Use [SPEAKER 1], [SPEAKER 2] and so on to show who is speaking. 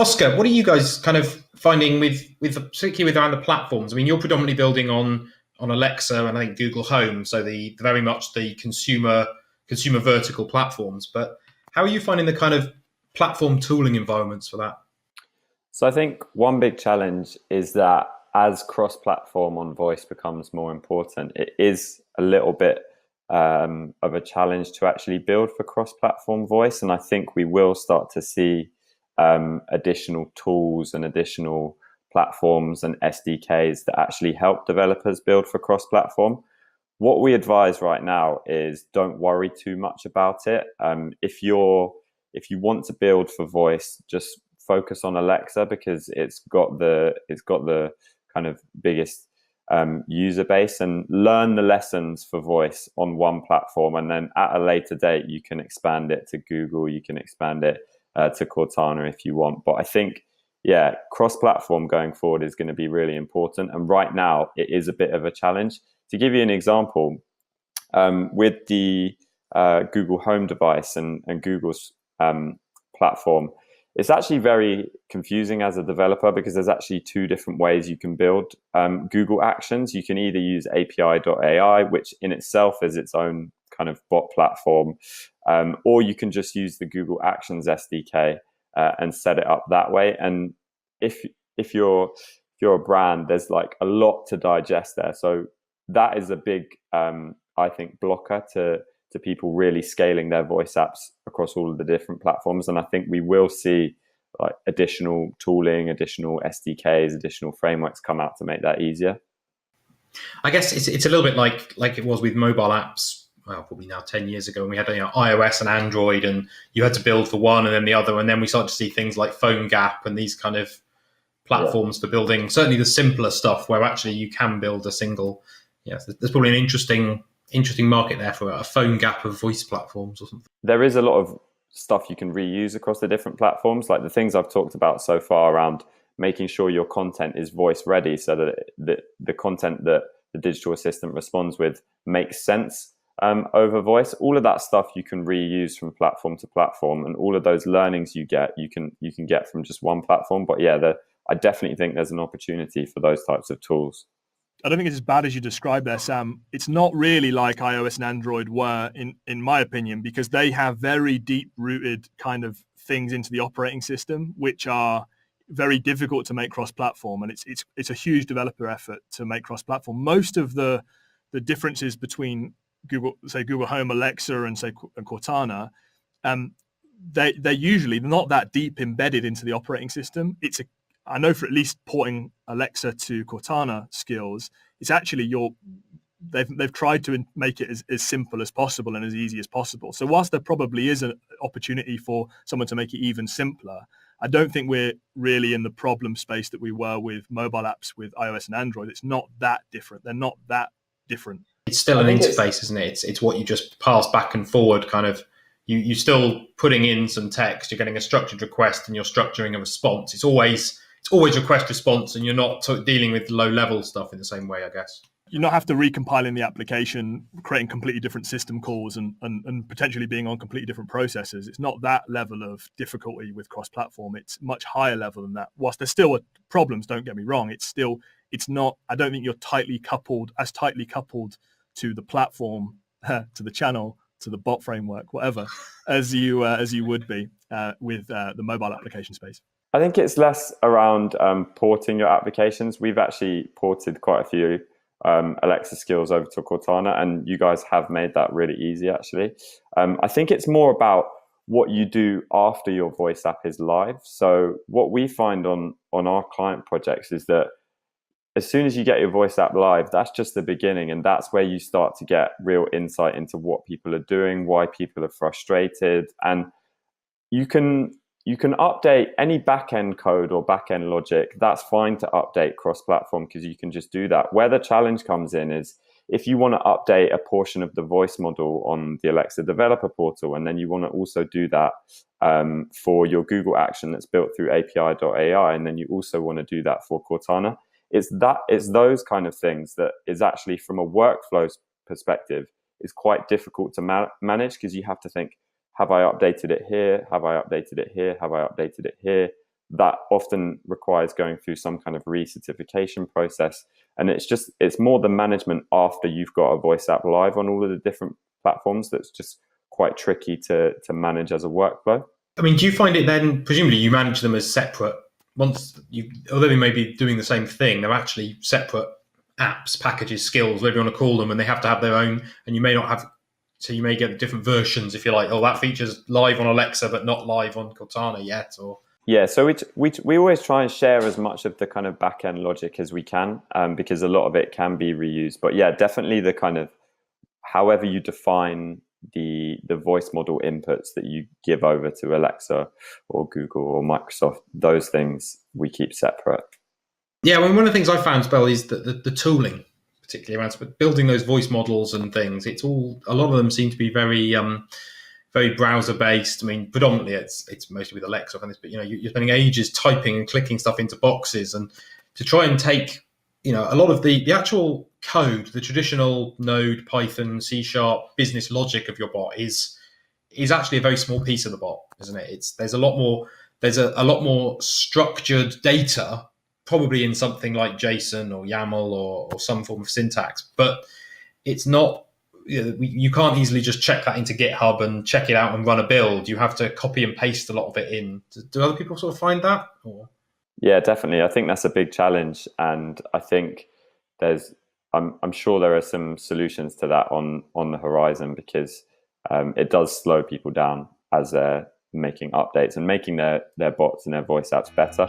[SPEAKER 1] Oscar, what are you guys kind of finding with particularly with around the platforms? I mean, you're predominantly building on Alexa and I think Google Home, so the very much the consumer vertical platforms. But how are you finding the kind of platform tooling environments for that?
[SPEAKER 2] So I think one big challenge is that as cross-platform on voice becomes more important, it is a little bit of a challenge to actually build for cross-platform voice. And I think we will start to see additional tools and additional platforms and SDKs that actually help developers build for cross-platform. What we advise right now is don't worry too much about it. If you want to build for voice, just focus on Alexa because it's got the kind of biggest user base, and learn the lessons for voice on one platform, and then at a later date you can expand it to Google, you can expand it to Cortana if you want. But I think cross-platform going forward is going to be really important, and right now it is a bit of a challenge. To give you an example, with the Google Home device and Google's platform, it's actually very confusing as a developer because there's actually two different ways you can build Google Actions. You can either use API.ai, which in itself is its own kind of bot platform, or you can just use the Google Actions SDK and set it up that way. And if you're a brand, there's like a lot to digest there. So that is a big, I think, blocker to people really scaling their voice apps across all of the different platforms. And I think we will see like additional tooling, additional SDKs, additional frameworks come out to make that easier.
[SPEAKER 1] I guess it's a little bit like it was with mobile apps. Well, probably now 10 years ago, when we had iOS and Android, and you had to build for one and then the other, and then we started to see things like PhoneGap and these kind of platforms for building certainly the simpler stuff, where actually you can build a single. There's probably an interesting market there for a PhoneGap of voice platforms or something.
[SPEAKER 2] There is a lot of stuff you can reuse across the different platforms, like the things I've talked about so far around making sure your content is voice ready, so that the content that the digital assistant responds with makes sense over voice. All of that stuff you can reuse from platform to platform, and all of those learnings you can get from just one platform. But I definitely think there's an opportunity for those types of tools.
[SPEAKER 3] I don't think it's as bad as you described there, Sam. It's not really like iOS and Android were, in my opinion, because they have very deep-rooted kind of things into the operating system, which are very difficult to make cross-platform, and it's a huge developer effort to make cross-platform. Most of the differences between Google Home, Alexa, and Cortana, they're usually not that deep embedded into the operating system. I know for at least porting Alexa to Cortana skills, it's actually they've tried to make it as simple as possible and as easy as possible. So whilst there probably is an opportunity for someone to make it even simpler, I don't think we're really in the problem space that we were with mobile apps with iOS and Android. It's not that different. They're not that different.
[SPEAKER 1] It's still an interface, isn't it? It's what you just pass back and forward, kind of. You're still putting in some text. You're getting a structured request, and you're structuring a response. It's always request response, and you're not dealing with low level stuff in the same way, I guess.
[SPEAKER 3] You not have to recompiling the application, creating completely different system calls, and potentially being on completely different processes. It's not that level of difficulty with cross-platform. It's much higher level than that. Whilst there's still problems, don't get me wrong, it's not. I don't think you're tightly coupled to the platform, to the channel, to the bot framework, whatever, as you would be with the mobile application space.
[SPEAKER 2] I think it's less around porting your applications. We've actually ported quite a few Alexa skills over to Cortana, and you guys have made that really easy, actually. I think it's more about what you do after your voice app is live. So what we find on our client projects is that as soon as you get your voice app live, that's just the beginning, and that's where you start to get real insight into what people are doing, why people are frustrated, and you can update any back-end code or back-end logic. That's fine to update cross-platform because you can just do that. Where the challenge comes in is if you want to update a portion of the voice model on the Alexa developer portal, and then you want to also do that for your Google action that's built through API.ai, and then you also want to do that for Cortana. It's those kind of things that is actually, from a workflow perspective, is quite difficult to manage, because you have to think, have I updated it here? Have I updated it here? Have I updated it here? that often requires going through some kind of recertification process. And it's more the management after you've got a voice app live on all of the different platforms that's just quite tricky to manage as a workflow.
[SPEAKER 1] I mean, do you find it then, presumably you manage them as separate, although they may be doing the same thing, they're actually separate apps, packages, skills, whatever you want to call them, and they have to have their own, and you may not have, so you may get different versions if you're like, oh, that feature's live on Alexa but not live on Cortana yet, or...
[SPEAKER 2] Yeah, so we always try and share as much of the kind of back-end logic as we can, because a lot of it can be reused. But yeah, definitely the kind of, however you define the voice model inputs that you give over to Alexa or Google or Microsoft, those things we keep separate.
[SPEAKER 1] Yeah, well, one of the things I found, Spell, is that the tooling, particularly around building those voice models and things, a lot of them seem to be very... very browser based. I mean, predominantly it's mostly with Alexa and this, but you're spending ages typing and clicking stuff into boxes, and to try and take a lot of the actual code, the traditional Node, Python, C# business logic of your bot is actually a very small piece of the bot, isn't it? There's a lot more structured data probably in something like JSON or YAML or some form of syntax, but it's not. You can't easily just check that into GitHub and check it out and run a build. You have to copy and paste a lot of it in. Do other people sort of find that? Or?
[SPEAKER 2] Yeah, definitely. I think that's a big challenge, and I think I'm sure there are some solutions to that on the horizon, because it does slow people down as they're making updates and making their bots and their voice apps better.